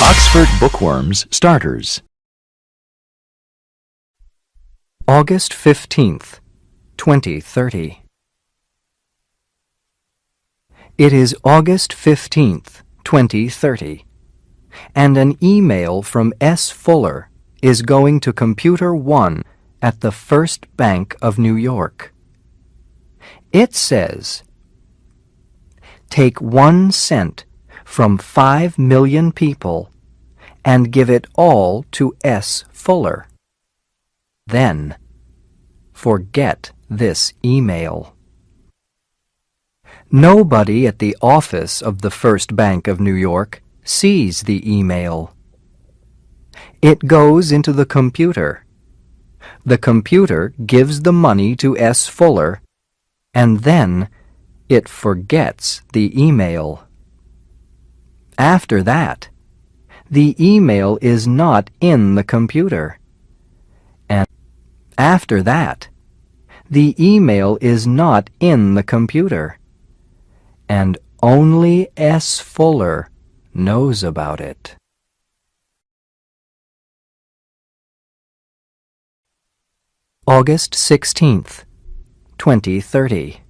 Oxford Bookworms Starters. August 15th, 2030. It is August 15th, 2030, and an email from S. Fuller is going to Computer 1 at the First Bank of New York. It says, "Take 1 cent from 5 million people and give it all to S. Fuller. Then, forget this email." Nobody at the office of the First Bank of New York sees the email. It goes into the computer. The computer gives the money to S. Fuller, and then it forgets the email. After that, the email is not in the computer. And after that, the email is not in the computer. And only S. Fuller knows about it. August 16th, 2030.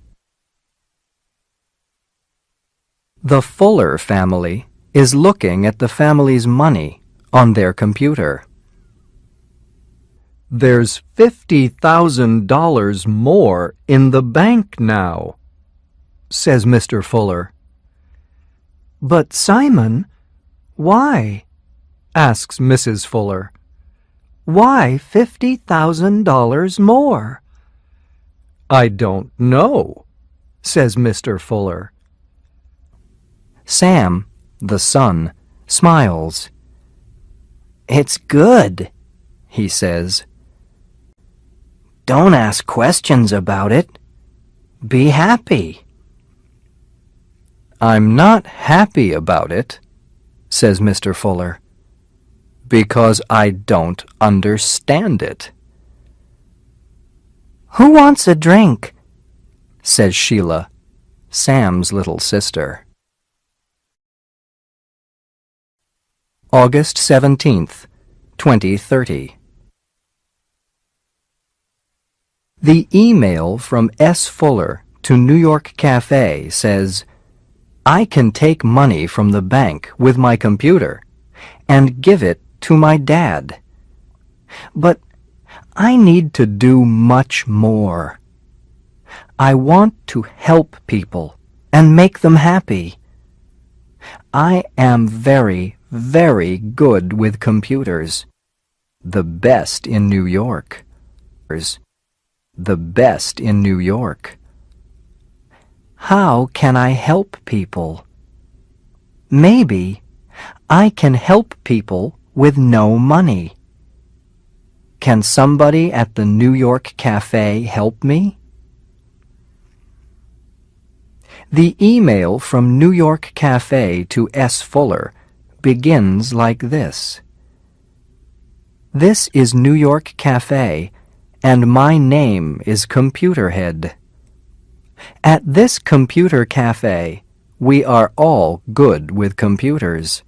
The Fuller family is looking at the family's money on their computer. "There's $50,000 more in the bank now," says Mr. Fuller. "But Simon, why?" asks Mrs. Fuller. "Why $50,000 more?" "I don't know," says Mr. Fuller. Sam, the son, smiles. "It's good," he says. "Don't ask questions about it. Be happy." "I'm not happy about it," says Mr. Fuller, "because I don't understand it." "Who wants a drink?" says Sheila, Sam's little sister. August 17th, 2030. The email from S. Fuller to New York Cafe says, "I can take money from the bank with my computer and give it to my dad. But I need to do much more. I want to help people and make them happy. I am very, very good with computers. The best in New York. The best in New York. How can I help people? Maybe I can help people with no money. Can somebody at the New York Cafe help me?" The email from New York Cafe to S. Fuller begins like this. "This is New York Cafe, and my name is Computerhead. At this computer cafe, we are all good with computers.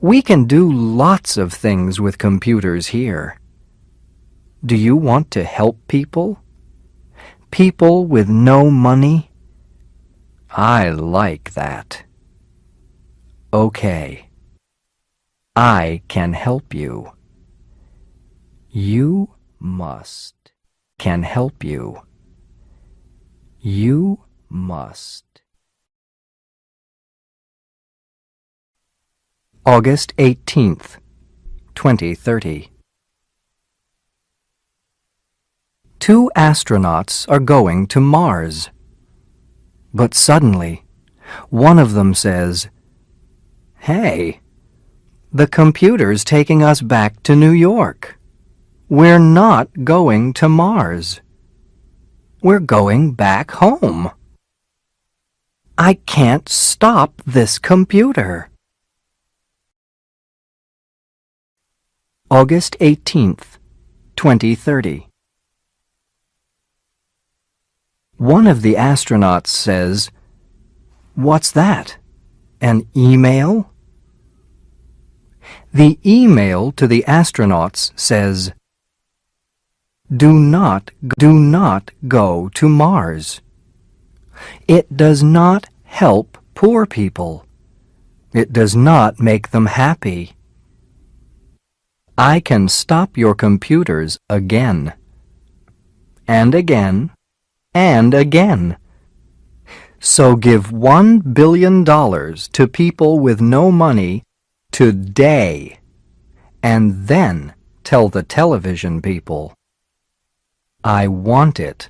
We can do lots of things with computers here. Do you want to help people? People with no money? I like that. Okay. I can help you. You can help you. You must." August 18th, 2030. 2 astronauts are going to Mars. But suddenly, one of them says, "Hey, the computer's taking us back to New York. We're not going to Mars. We're going back home. I can't stop this computer." August 18th, 2030. One of the astronauts says, "What's that? An email?" The email to the astronauts says, do not go to Mars. It does not help poor people. It does not make them happy. I can stop your computers again, and again, and again. So give $1 billion to people with no money today, and then tell the television people, I want it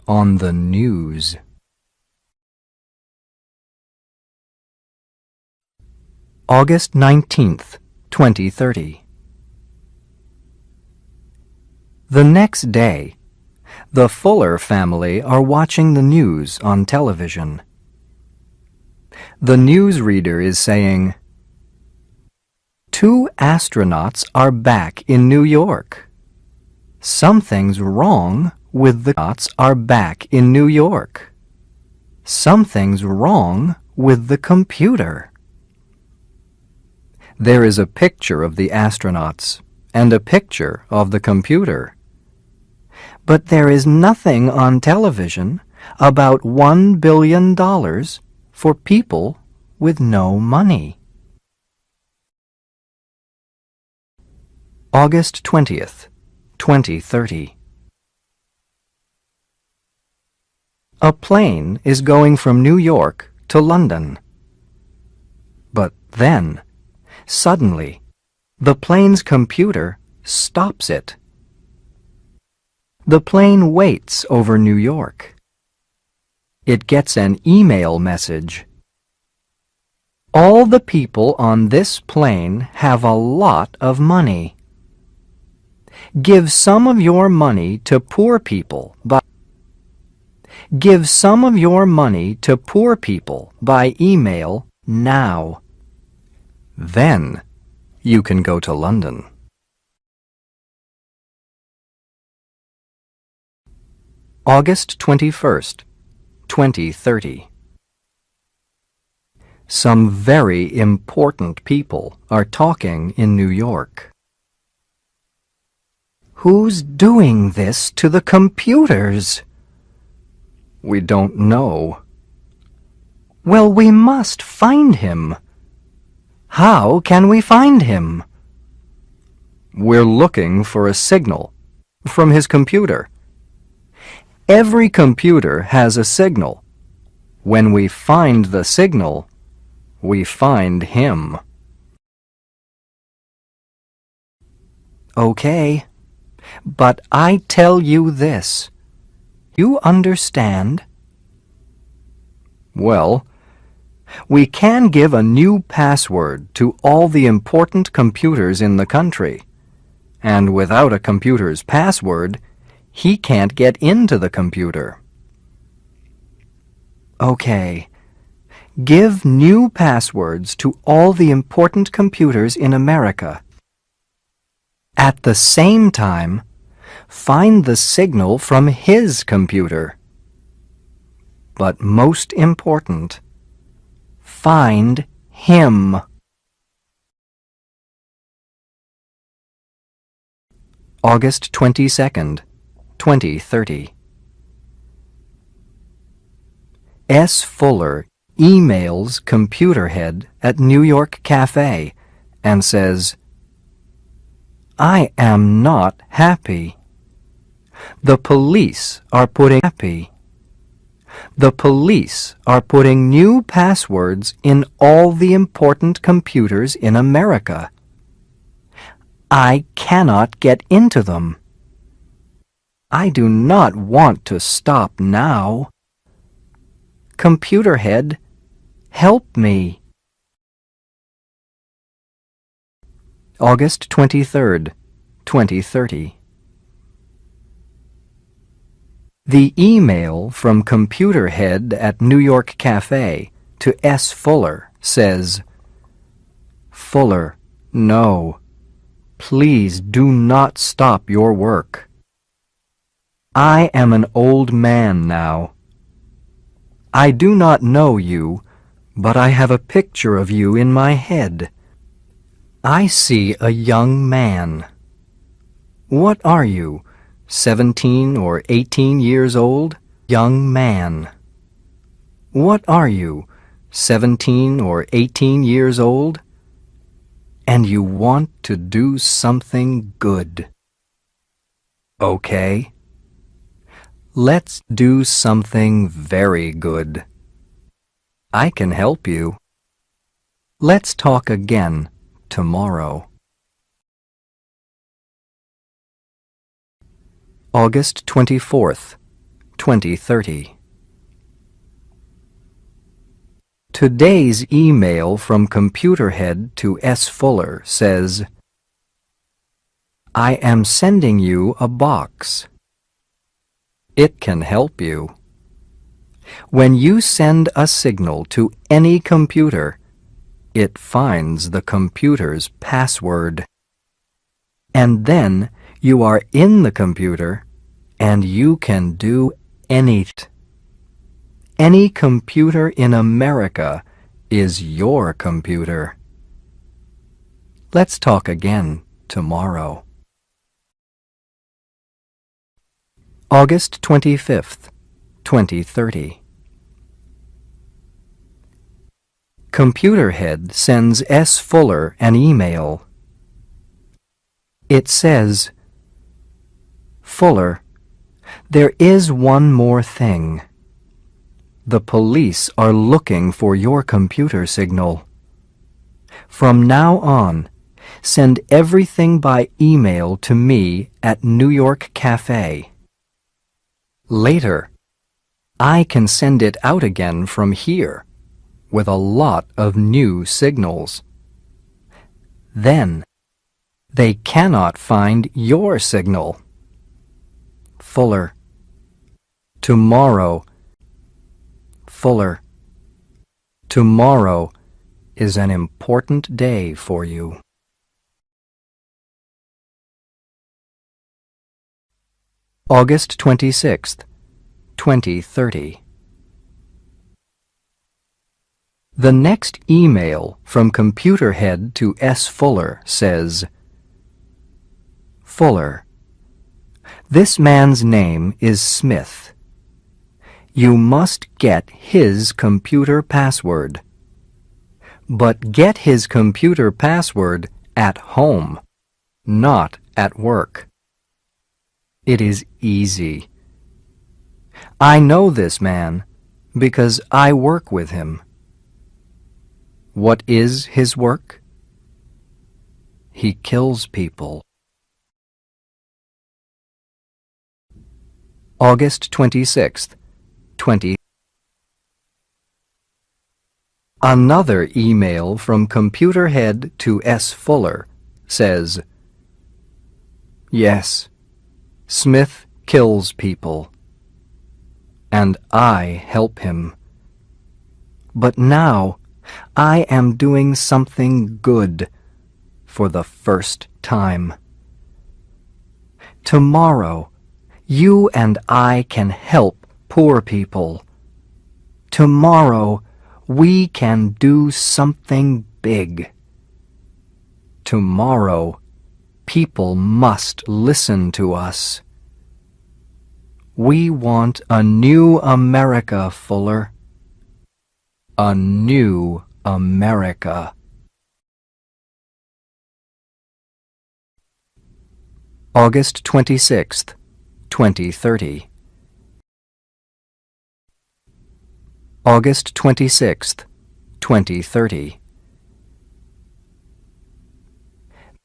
on the news. August 19th, 2030. The next day, the Fuller family are watching the news on television. The newsreader is saying, 2 astronauts are back in New York. Something's wrong with the astronauts are back in New York. Something's wrong with the computer. There is a picture of the astronauts and a picture of the computer. But there is nothing on television about $1 billion for people with no money. August 20th, 2030. A plane is going from New York to London. But then, suddenly, the plane's computer stops it. The plane waits over New York. It gets an email message. All the people on this plane have a lot of money. Give some of your money to poor people by email now. Then you can go to London. August 21st, 2030. Some very important people are talking in New York. Who's doing this to the computers? We don't know. Well, we must find him. How can we find him? We're looking for a signal from his computer. Every computer has a signal. When we find the signal, we find him. Okay, but I tell you this. You understand? Well, we can give a new password to all the important computers in the country. And without a computer's password, he can't get into the computer. Okay, give new passwords to all the important computers in America. At the same time, find the signal from his computer. But most important, find him. August 22nd, 2030. S. Fuller emails computer head at New York Cafe and says, I am not happy. The police are putting new passwords in all the important computers in America. I cannot get into them. I do not want to stop now. Computer head, help me. August 23rd, 2030. The email from computer head at New York Cafe to S. Fuller says, Fuller, no. Please do not stop your work. I am an old man now. I do not know you, but I have a picture of you in my head. I see a young man. What are you, 17 or 18 years old? Young man. What are you, 17 or 18 years old? And you want to do something good. Okay. Let's do something very good. I can help you. Let's talk again tomorrow. August 24th, 2030. Today's email from Computerhead to S. Fuller says, I am sending you a box. It can help you. When you send a signal to any computer, it finds the computer's password. And then you are in the computer and you can do anything. Any computer in America is your computer. Let's talk again tomorrow. August 25th, 2030. Computerhead sends S. Fuller an email. It says, Fuller, there is one more thing. The police are looking for your computer signal. From now on, send everything by email to me at New York Cafe. Later, I can send it out again from here with a lot of new signals. Then, they cannot find your signal. Fuller. Tomorrow. Fuller. Tomorrow is an important day for you. August 26th, 2030. The next email from Computerhead to S. Fuller says, Fuller, this man's name is Smith. You must get his computer password. But get his computer password at home, not at work. It is easy. I know this man because I work with him. What is his work? He kills people. August 26th, 20. Another email from Computerhead to S. Fuller says, Yes, Smith kills people, and I help him. But now I am doing something good for the first time. Tomorrow, you and I can help poor people. Tomorrow, we can do something big. Tomorrow, people must listen to us. We want a new America, Fuller. A new America. August 26th, 2030. August 26th, 2030.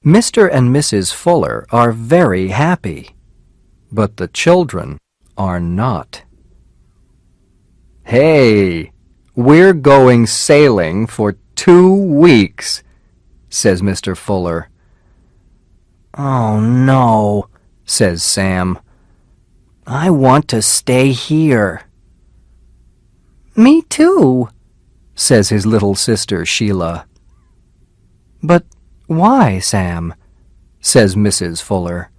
Mr. and Mrs. Fuller are very happy, but the children are not. Hey, we're going sailing for 2 weeks, says Mr. Fuller. Oh, no, says Sam. I want to stay here. Me too, says his little sister Sheila. But why, Sam? Says Mrs. Fuller.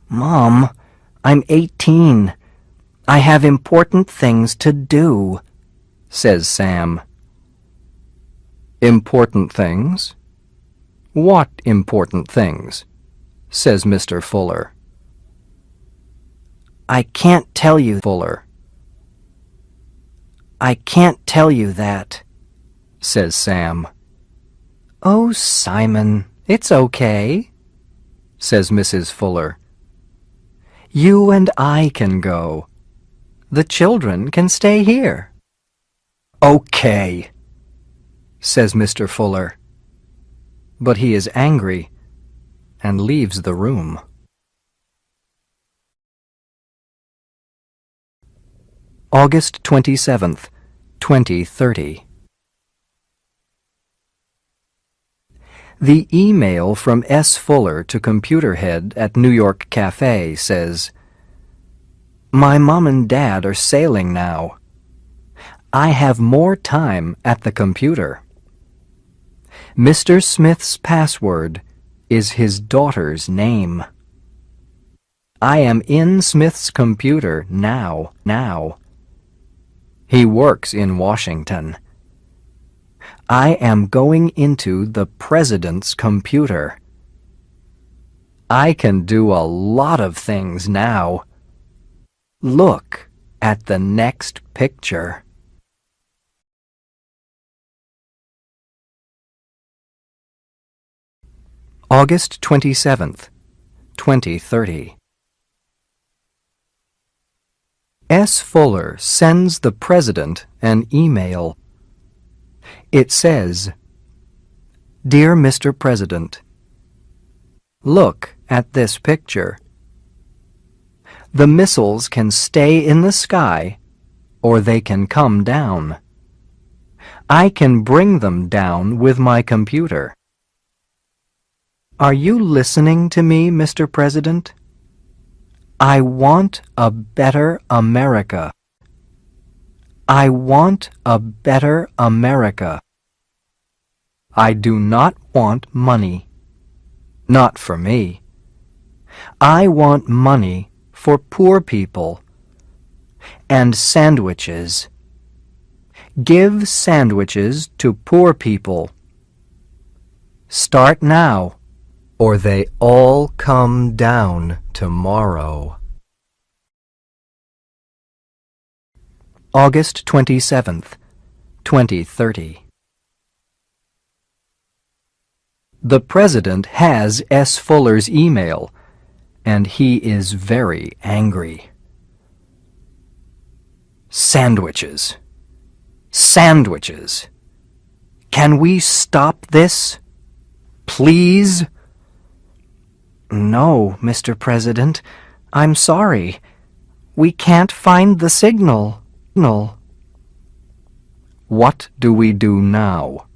Mom, I'm 18. I have important things to do, says Sam. Important things? What important things? Says Mr. Fuller. I can't tell you, Fuller. I can't tell you that, says Sam. Oh, Simon, it's okay, says Mrs. Fuller. You and I can go. The children can stay here. Okay, says Mr. Fuller. But he is angry and leaves the room. August 27th, 2030. The email from S. Fuller to Computerhead at New York Cafe says, My mom and dad are sailing now. I have more time at the computer. Mr. Smith's password is his daughter's name. I am in Smith's computer now. He works in Washington. I am going into the president's computer. I can do a lot of things now. Look at the next picture. August 27th, 2030. S. Fuller sends the President an email. It says, Dear Mr. President, look at this picture. The missiles can stay in the sky or they can come down. I can bring them down with my computer. Are you listening to me, Mr. President? I want a better America. I want a better America. I do not want money. Not for me. I want money for poor people. And sandwiches. Give sandwiches to poor people. Start now, or they all come down tomorrow. August 27th, 2030. The President has S. Fuller's email, and he is very angry. Sandwiches. Sandwiches. Can we stop this? Please? No, Mr. President. I'm sorry. We can't find the signal. What do we do now?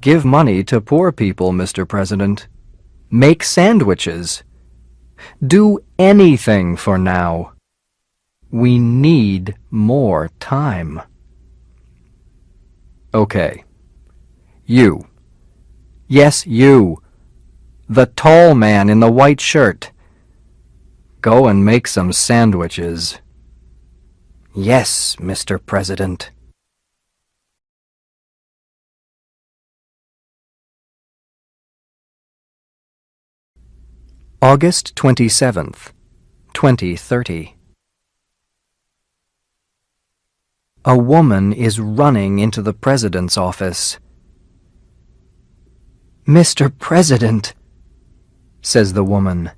Give money to poor people, Mr. President. Make sandwiches. Do anything for now. We need more time. Okay. You. Yes, you. The tall man in the white shirt. Go and make some sandwiches. Yes, Mr. President. August 27th, 2030. A woman is running into the President's office. Mr. President, says the woman,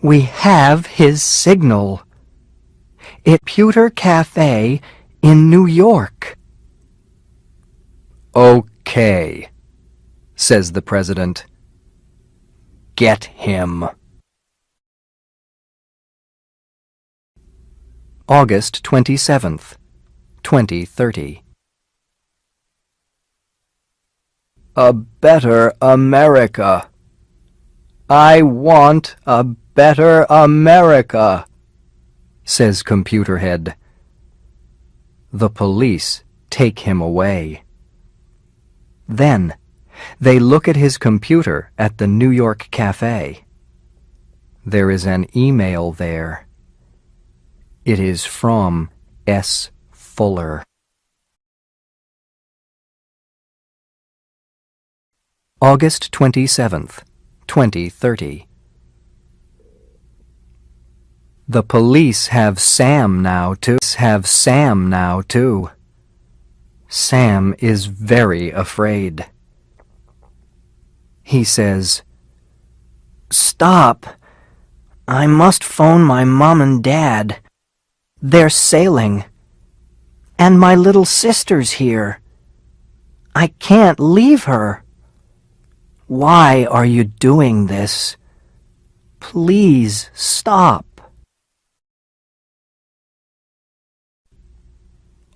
we have his signal. It's Computer Cafe in New York. Okay, says the President. Get him. August 27th, 2030. A better America. I want a better America, says Computerhead. The police take him away. Then they look at his computer at the New York Cafe. There is an email there. It is from S. Fuller. August 27th, 2030. The police have Sam now too. Sam is very afraid. He says, "Stop! I must phone my mom and dad. They're sailing. And my little sister's here. I can't leave her. Why are you doing this? Please stop."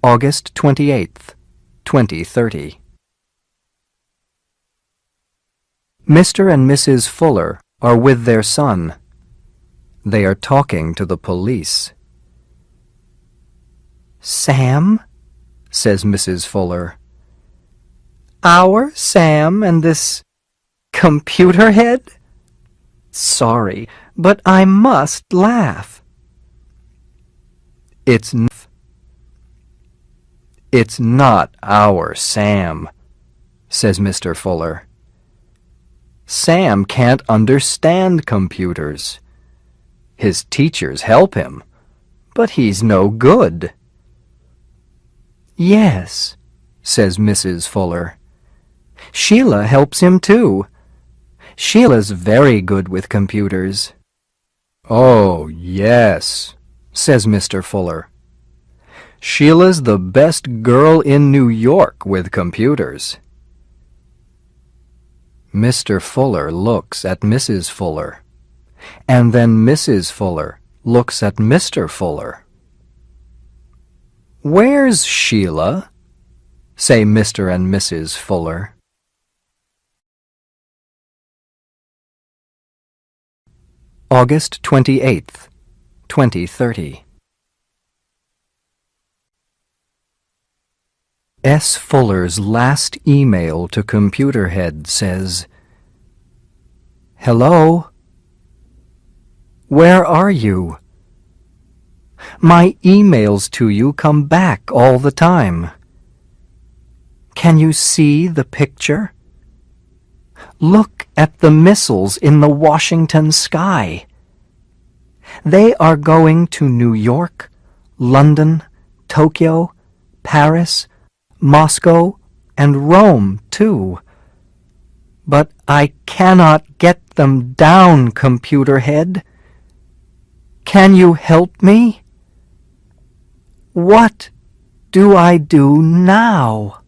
August 28th, 2030. Mr. and Mrs. Fuller are with their son. They are talking to the police. "Sam?" says Mrs. Fuller. "Our Sam and this computer head? Sorry, but I must laugh." It's not our Sam," says Mr. Fuller. "Sam can't understand computers. His teachers help him, but he's no good." "Yes," says Mrs. Fuller. "Sheila helps him too. Sheila's very good with computers." "Oh, yes," says Mr. Fuller. "Sheila's the best girl in New York with computers." Mr. Fuller looks at Mrs. Fuller, and then Mrs. Fuller looks at Mr. Fuller. "Where's Sheila?" say Mr. and Mrs. Fuller. August 28th, 2030. S. Fuller's last email to Computerhead says, "Hello? Where are you? My emails to you come back all the time. Can you see the picture? Look at the missiles in the Washington sky. They are going to New York, London, Tokyo, Paris, Moscow, and Rome, too. But I cannot get them down, Computerhead. Can you help me? What do I do now?"